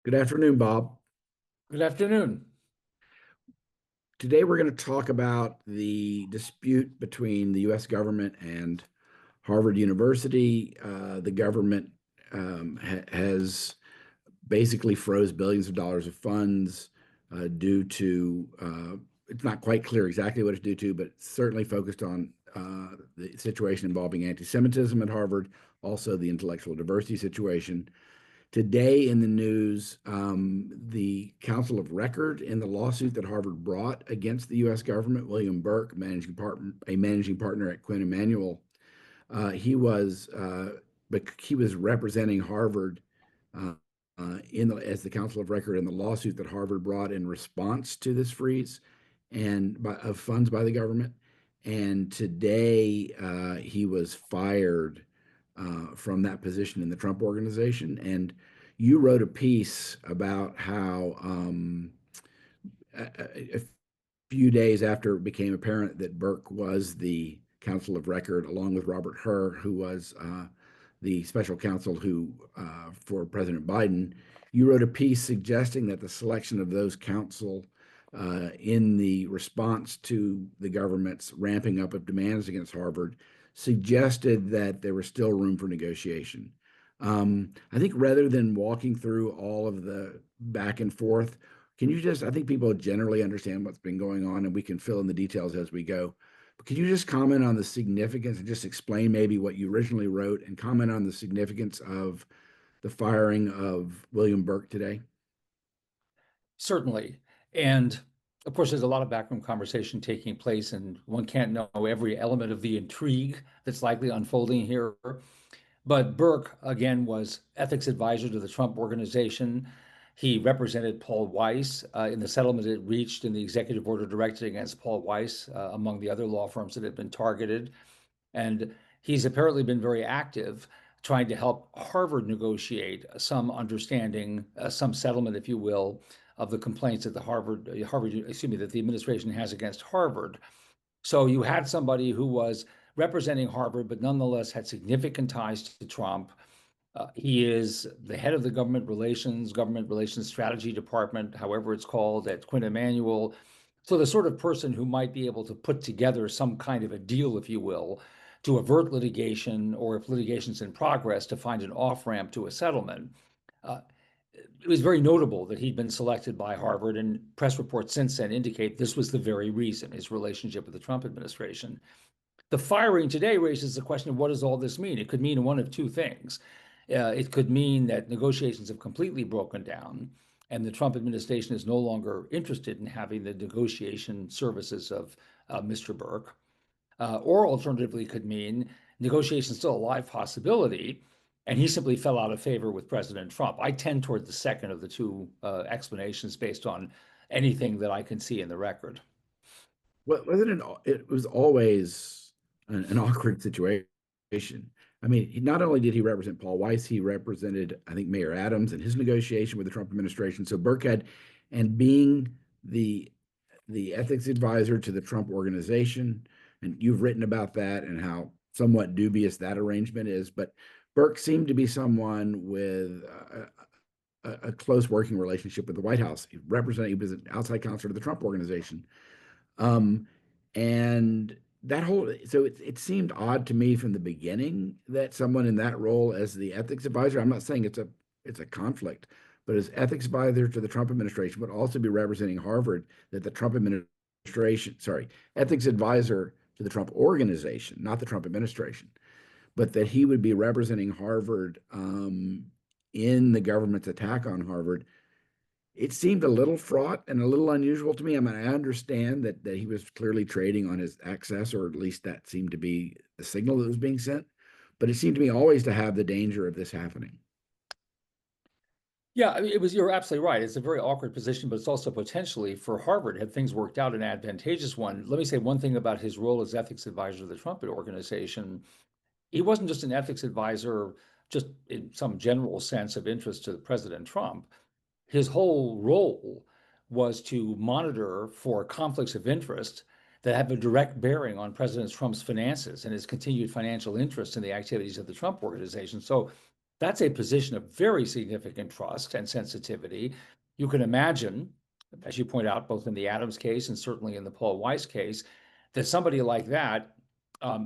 Good afternoon, Bob. Good afternoon. Today we're going to talk about the dispute between the U.S. government and Harvard University. The government has basically froze billions of dollars of funds due to, it's not quite clear exactly what it's due to, but it's certainly focused on the situation involving anti-Semitism at Harvard, also the intellectual diversity situation. Today in the news, the counsel of record in the lawsuit that Harvard brought against the U.S. government, William Burke, a managing partner at Quinn Emanuel, he was representing Harvard uh, as the counsel of record in the lawsuit that Harvard brought in response to this freeze of funds by the government. And today he was fired from that position in the Trump organization. And you wrote a piece about how a few days after it became apparent that Burke was the counsel of record, along with Robert Hur, who was the special counsel for President Biden, you wrote a piece suggesting that the selection of those counsel in the response to the government's ramping up of demands against Harvard suggested that there was still room for negotiation. I think rather than walking through all of the back and forth, I think people generally understand what's been going on and we can fill in the details as we go. But could you just comment on the significance and just explain maybe what you originally wrote and comment on the significance of the firing of William Burke today? Certainly. And of course, there's a lot of backroom conversation taking place, and one can't know every element of the intrigue that's likely unfolding here. But Burke, again, was ethics advisor to the Trump organization. He represented Paul Weiss in the settlement it reached in the executive order directed against Paul Weiss, among the other law firms that had been targeted. And he's apparently been very active trying to help Harvard negotiate some understanding, some settlement, if you will, of the complaints that that the administration has against Harvard. So you had somebody who was representing Harvard, but nonetheless had significant ties to Trump. He is the head of the government relations strategy department, however it's called, at Quinn Emanuel. So the sort of person who might be able to put together some kind of a deal, if you will, to avert litigation, or if litigation's in progress, to find an off-ramp to a settlement. Uh, it was very notable that he'd been selected by Harvard, and press reports since then indicate this was the very reason, his relationship with the Trump administration. The firing today raises the question of what does all this mean? It could mean one of two things. It could mean that negotiations have completely broken down and the Trump administration is no longer interested in having the negotiation services of Mr. Burke. Or alternatively, could mean negotiations still a live possibility, and he simply fell out of favor with President Trump. I tend toward the second of the two explanations based on anything that I can see in the record. Well, it was always an awkward situation. I mean, not only did he represent Paul Weiss, he represented, I think, Mayor Adams and his negotiation with the Trump administration. So Burke and being the ethics advisor to the Trump organization, and you've written about that and how somewhat dubious that arrangement is. But Burke seemed to be someone with a close working relationship with the White House. He was an outside counsel to the Trump organization. Um, and it seemed odd to me from the beginning that someone in that role as the ethics advisor, I'm not saying it's a conflict, but as ethics advisor to the Trump administration would also be representing Harvard, that the Trump administration, sorry, ethics advisor to the Trump organization, not the Trump administration, but that he would be representing Harvard in the government's attack on Harvard. It seemed a little fraught and a little unusual to me. I mean, I understand that he was clearly trading on his access, or at least that seemed to be the signal that was being sent. But it seemed to me always to have the danger of this happening. Yeah, I mean, you're absolutely right. It's a very awkward position, but it's also potentially for Harvard, had things worked out, an advantageous one. Let me say one thing about his role as ethics advisor to the Trump organization. He wasn't just an ethics advisor, just in some general sense of interest to President Trump. His whole role was to monitor for conflicts of interest that have a direct bearing on President Trump's finances and his continued financial interest in the activities of the Trump organization. So That's a position of very significant trust and sensitivity. You can imagine, as you point out, both in the Adams case and certainly in the Paul Weiss case, that somebody like that,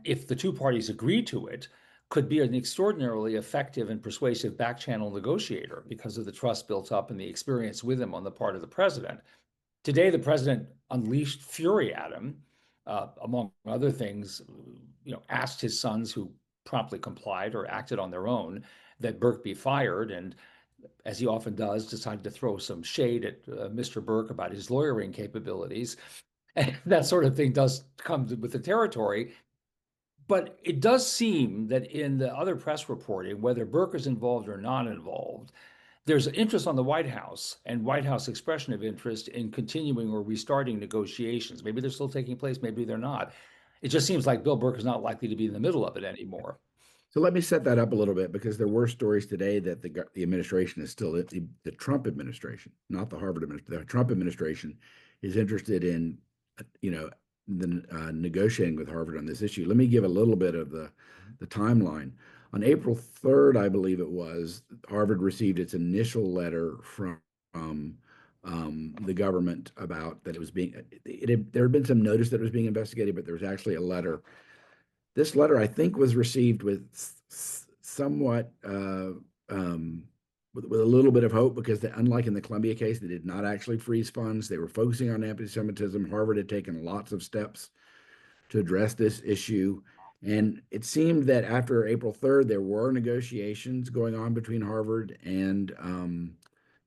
if the two parties agree to it, could be an extraordinarily effective and persuasive back channel negotiator because of the trust built up and the experience with him on the part of the president. Today, the president unleashed fury at him, among other things, asked his sons, who promptly complied or acted on their own, that Burke be fired, and as he often does, decided to throw some shade at Mr. Burke about his lawyering capabilities. And that sort of thing does come with the territory. But it does seem that in the other press reporting, whether Burke is involved or not involved, there's interest on the White House and White House expression of interest in continuing or restarting negotiations. Maybe they're still taking place, maybe they're not. It just seems like Bill Burke is not likely to be in the middle of it anymore. So let me set that up a little bit, because there were stories today that the administration is still the Trump administration, not the Harvard administration. The Trump administration is interested in, negotiating with Harvard on this issue. Let me give a little bit of the timeline. On April 3rd, I believe it was, Harvard received its initial letter from the government about that it was being. There had been some notice that it was being investigated, but there was actually a letter. This letter, I think, was received with somewhat with a little bit of hope, because unlike in the Columbia case, they did not actually freeze funds. They were focusing on anti-Semitism. Harvard had taken lots of steps to address this issue. And it seemed that after April 3rd, there were negotiations going on between Harvard and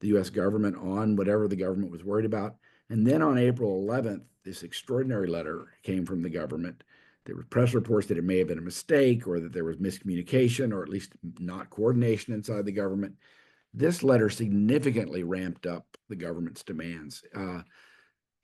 the US government on whatever the government was worried about. And then on April 11th, this extraordinary letter came from the government. There were press reports that it may have been a mistake, or that there was miscommunication, or at least not coordination inside the government. This letter significantly ramped up the government's demands,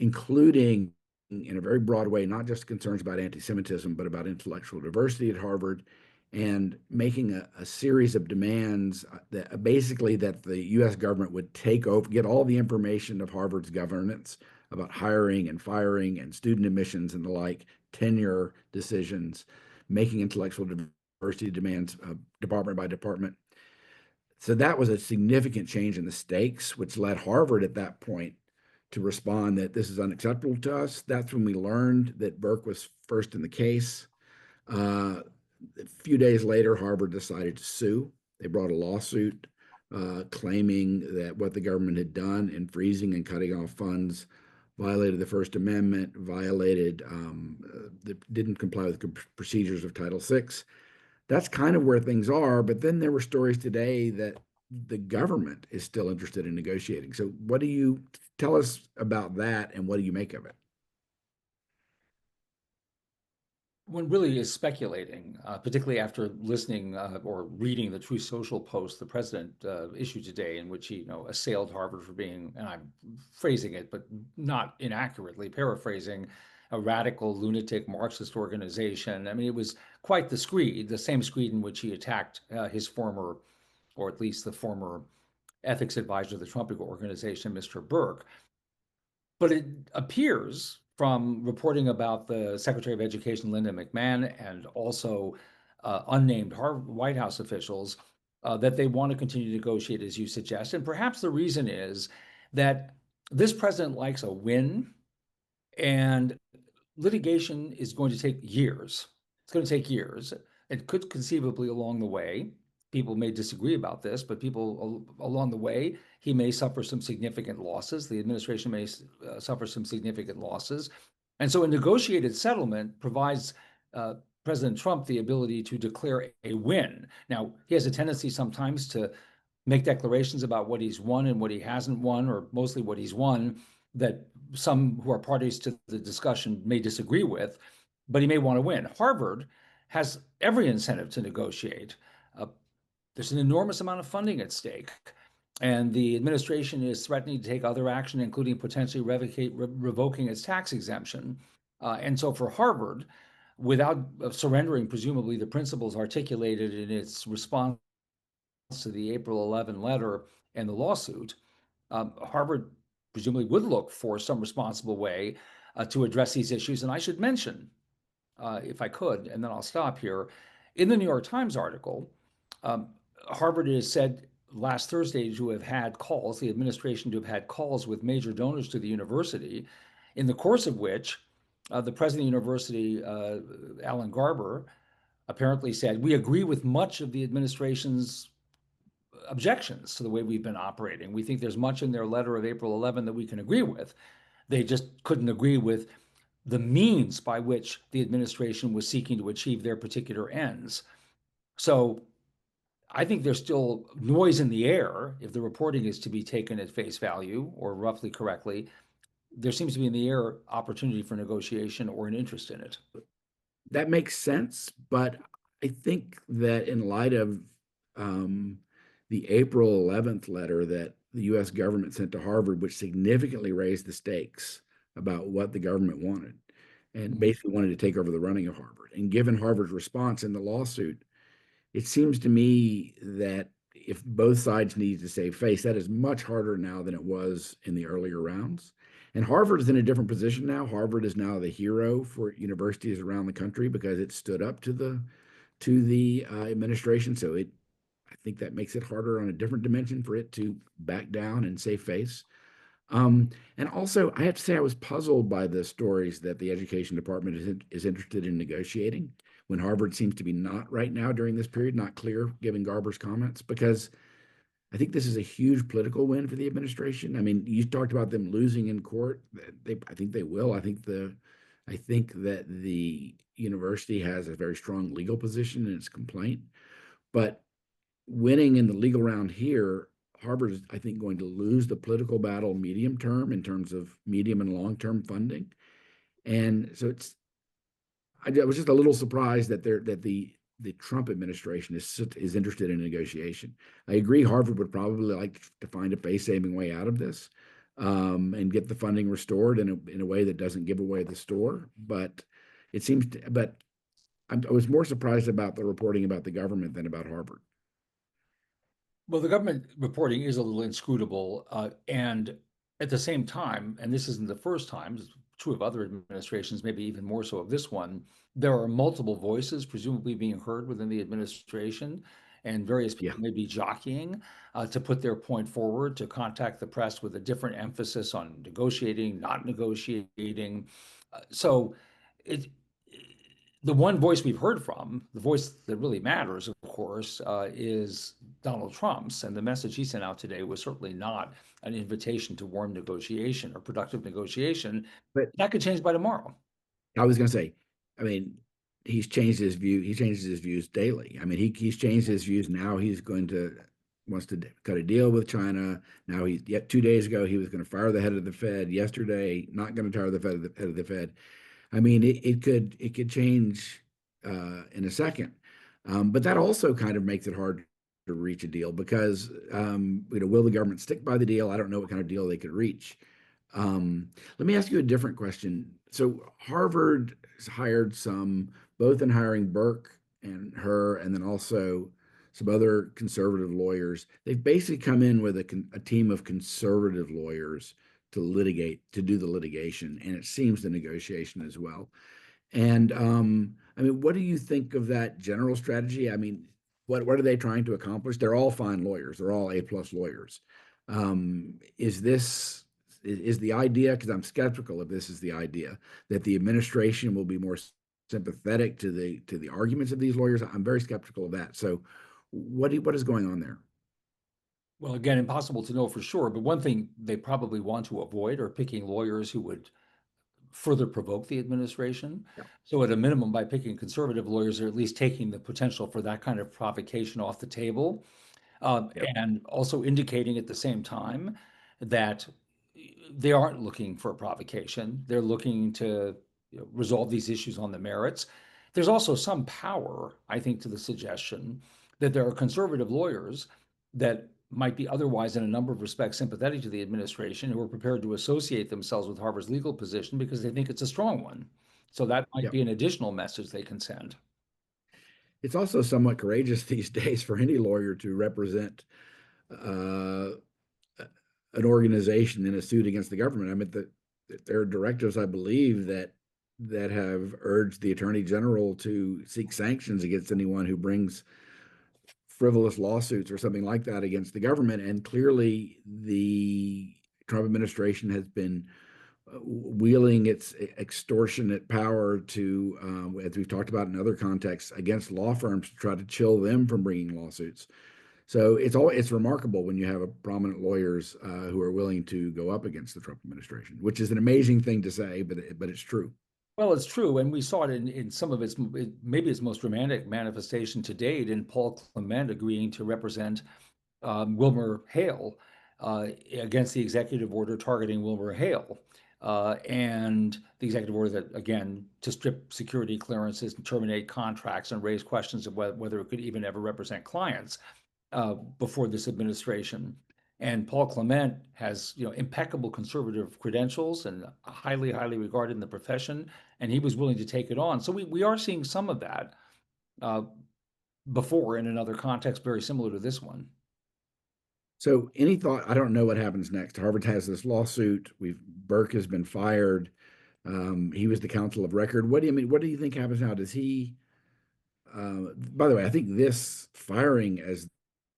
including in a very broad way, not just concerns about anti-Semitism, but about intellectual diversity at Harvard, and making a series of demands that basically that the US government would take over, get all the information of Harvard's governance about hiring and firing and student admissions and the like, tenure decisions, making intellectual diversity demands department by department. So that was a significant change in the stakes, which led Harvard at that point to respond that this is unacceptable to us. That's when we learned that Burke was first in the case. A few days later, Harvard decided to sue. They brought a lawsuit claiming that what the government had done in freezing and cutting off funds violated the First Amendment, didn't comply with the procedures of Title VI. That's kind of where things are. But then there were stories today that the government is still interested in negotiating. So what do you tell us about that, and what do you make of it? One really is speculating, particularly after listening or reading the Truth Social post the president issued today, in which he, assailed Harvard for being, and I'm phrasing it, but not inaccurately, paraphrasing, a radical, lunatic, Marxist organization. I mean, it was quite the screed, the same screed in which he attacked his former, or at least the former ethics advisor of the Trump organization, Mr. Burke. But it appears from reporting about the Secretary of Education, Linda McMahon, and also unnamed White House officials, that they want to continue to negotiate, as you suggest. And perhaps the reason is that this president likes a win, and litigation is going to take years. It's going to take years. It could conceivably along the way, people may disagree about this, but people along the way, he may suffer some significant losses. The administration may suffer some significant losses. And so a negotiated settlement provides President Trump the ability to declare a win. Now, he has a tendency sometimes to make declarations about what he's won and what he hasn't won, or mostly what he's won, that some who are parties to the discussion may disagree with, but he may want to win. Harvard has every incentive to negotiate. There's an enormous amount of funding at stake, and the administration is threatening to take other action, including potentially revoking its tax exemption. And so for Harvard, without surrendering, presumably, the principles articulated in its response to the April 11 letter and the lawsuit, Harvard presumably would look for some responsible way to address these issues. And I should mention, if I could, and then I'll stop here, in the New York Times article, Harvard is said last Thursday to have had calls, the administration to have had calls with major donors to the university, in the course of which the president of the university, Alan Garber, apparently said, "We agree with much of the administration's objections to the way we've been operating. We think there's much in their letter of April 11 that we can agree with. They just couldn't agree with the means by which the administration was seeking to achieve their particular ends." So I think there's still noise in the air if the reporting is to be taken at face value or roughly correctly. There seems to be in the air opportunity for negotiation or an interest in it. That makes sense, but I think that in light of the April 11th letter that the US government sent to Harvard, which significantly raised the stakes about what the government wanted and basically wanted to take over the running of Harvard. And given Harvard's response in the lawsuit, it seems to me that if both sides need to save face, that is much harder now than it was in the earlier rounds. And Harvard is in a different position now. Harvard is now the hero for universities around the country because it stood up to the administration. So I think that makes it harder on a different dimension for it to back down and save face. And also, I have to say, I was puzzled by the stories that the education department is interested in negotiating when Harvard seems to be not right now during this period, not clear given Garber's comments, because I think this is a huge political win for the administration. I mean, you talked about them losing in court. I think they will. I think that the university has a very strong legal position in its complaint, but winning in the legal round here, Harvard is, I think, going to lose the political battle medium term in terms of medium and long term funding. And so I was just a little surprised that the Trump administration is interested in negotiation. I agree Harvard would probably like to find a face-saving way out of this, and get the funding restored in a way that doesn't give away the store. But I was more surprised about the reporting about the government than about Harvard. Well, the government reporting is a little inscrutable, and at the same time, and this isn't the first time, it's true of other administrations, maybe even more so of this one, there are multiple voices presumably being heard within the administration, and various Yeah. people may be jockeying to put their point forward, to contact the press with a different emphasis on negotiating, not negotiating. So it the one voice we've heard from, the voice that really matters, of course, is Donald Trump's. And the message he sent out today was certainly not an invitation to warm negotiation or productive negotiation. But That could change by tomorrow. I was going to say, I mean, he's changed his view. He changes his views daily. I mean, he's changed his views. Now he's wants to cut a deal with China. Now yet 2 days ago he was going to fire the head of the Fed. Yesterday, not going to fire the head of the Fed. I mean, it could change in a second. But that also kind of makes it hard to reach a deal because will the government stick by the deal? I don't know what kind of deal they could reach. Let me ask you a different question. So Harvard has hired both in hiring Burke and her, and then also some other conservative lawyers. They've basically come in with a team of conservative lawyers to do the litigation, and it seems the negotiation as well. And I mean, what do you think of that general strategy? I mean, what are they trying to accomplish? They're all fine lawyers. They're all A+ lawyers. Is the idea, because I'm skeptical if this is the idea, that the administration will be more sympathetic to the arguments of these lawyers? I'm very skeptical of that. So what is going on there? Well, again, impossible to know for sure, but one thing they probably want to avoid are picking lawyers who would further provoke the administration. Yeah. So, at a minimum, by picking conservative lawyers, they're at least taking the potential for that kind of provocation off the table, Yep. and also indicating at the same time that they aren't looking for a provocation. They're looking to resolve these issues on the merits. There's also some power, I think, to the suggestion that there are conservative lawyers that might be otherwise, in a number of respects, sympathetic to the administration who are prepared to associate themselves with Harvard's legal position because they think it's a strong one. So that might Yep. be an additional message they can send. It's also somewhat courageous these days for any lawyer to represent uh, an organization in a suit against the government. I mean, there are directives, I believe, that have urged the attorney general to seek sanctions against anyone who brings frivolous lawsuits or something like that against the government. And clearly, the Trump administration has been wielding its extortionate power to, as we've talked about in other contexts, against law firms to try to chill them from bringing lawsuits. So it's remarkable when you have a prominent lawyers who are willing to go up against the Trump administration, which is an amazing thing to say, but it's true. Well, it's true, and we saw it in some of maybe its most dramatic manifestation to date in Paul Clement agreeing to represent Wilmer Hale against the executive order targeting Wilmer Hale. And the executive order that, again, to strip security clearances and terminate contracts and raise questions of whether it could even ever represent clients before this administration. And Paul Clement has, impeccable conservative credentials and highly, highly regarded in the profession, and he was willing to take it on. So we are seeing some of that before in another context very similar to this one. So any thought, I don't know what happens next. Harvard has this lawsuit. Burke has been fired. He was the counsel of record. What do you think happens now? Does he, by the way, I think this firing as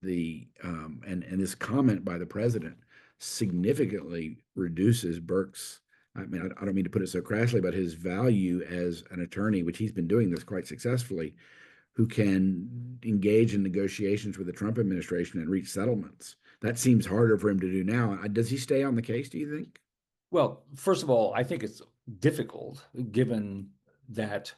and this comment by the president significantly reduces Burke's, I mean, I don't mean to put it so crassly, but his value as an attorney, which he's been doing this quite successfully, who can engage in negotiations with the Trump administration and reach settlements. That seems harder for him to do now. Does he stay on the case, do you think? Well, first of all, I think it's difficult given that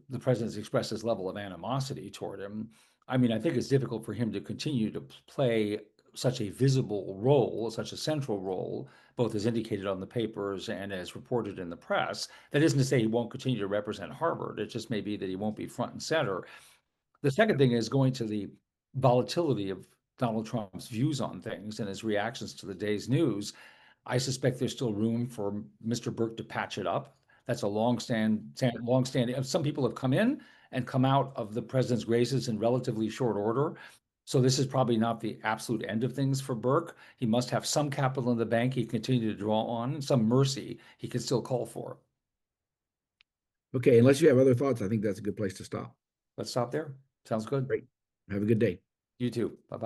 the president's expressed his level of animosity toward him. I mean, I think it's difficult for him to continue to play such a visible role, such a central role, both as indicated on the papers and as reported in the press. That isn't to say he won't continue to represent Harvard. It just may be that he won't be front and center. The second thing is going to the volatility of Donald Trump's views on things and his reactions to the day's news. I suspect there's still room for Mr. Burke to patch it up. That's a long-standing. Some people have come in and come out of the president's graces in relatively short order. So this is probably not the absolute end of things for Burke. He must have some capital in the bank he can continue to draw on, and some mercy he can still call for. Okay, unless you have other thoughts, I think that's a good place to stop. Let's stop there. Sounds good. Great. Have a good day. You too. Bye-bye.